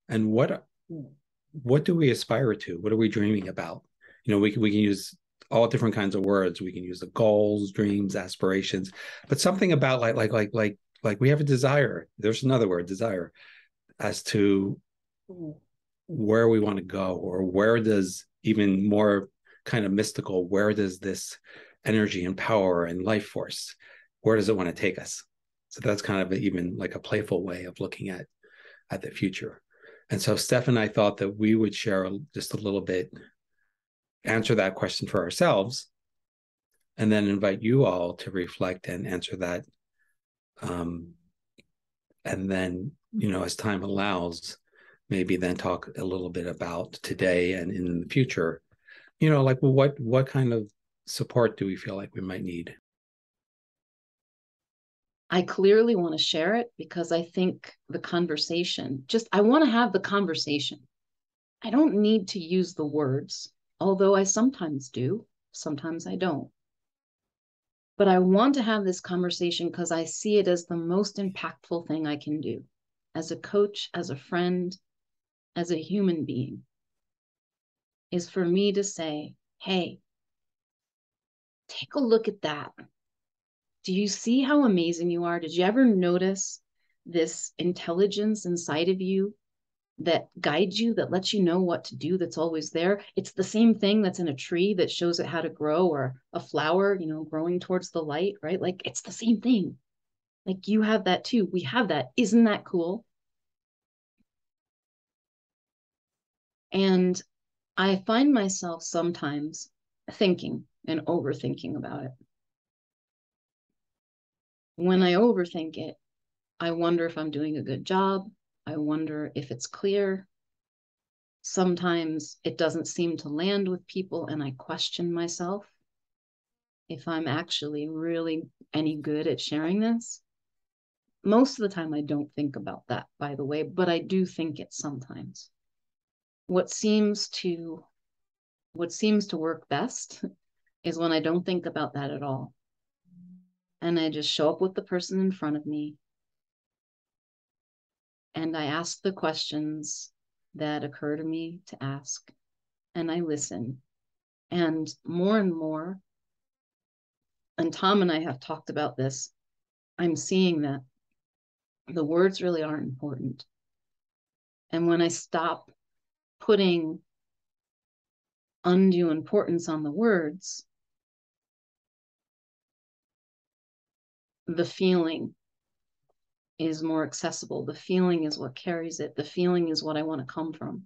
And what do we aspire to? What are we dreaming about? We can use all different kinds of words. We can use the goals, dreams, aspirations, but something about like we have a desire. There's another word, desire, as to where we want to go, or where does, even more kind of mystical, where does this energy and power and life force, where does it want to take us? So that's kind of even like a playful way of looking at the future. And so Steph and I thought that we would share just a little bit, answer that question for ourselves, and then invite you all to reflect and answer that. Um, and then, as time allows, maybe then talk a little bit about today and in the future, like, well, what kind of support do we feel like we might need? I clearly want to share it because I think the conversation, I want to have the conversation. I don't need to use the words, although I sometimes do, sometimes I don't. But I want to have this conversation because I see it as the most impactful thing I can do as a coach, as a friend, as a human being, is for me to say, hey, take a look at that. Do you see how amazing you are? Did you ever notice this intelligence inside of you that guides you, that lets you know what to do, that's always there? It's the same thing that's in a tree that shows it how to grow, or a flower, growing towards the light, right? Like it's the same thing. Like you have that too. We have that. Isn't that cool? And I find myself sometimes thinking and overthinking about it. When I overthink it, I wonder if I'm doing a good job. I wonder if it's clear. Sometimes it doesn't seem to land with people, and I question myself if I'm actually really any good at sharing this. Most of the time, I don't think about that, by the way, but I do think it sometimes. What seems to what seems to work best is when I don't think about that at all. And I just show up with the person in front of me and I ask the questions that occur to me to ask, and I listen. And more, and Tom and I have talked about this, I'm seeing that the words really aren't important. And when I stop putting undue importance on the words, the feeling is more accessible. The feeling is what carries it. The feeling is what I want to come from.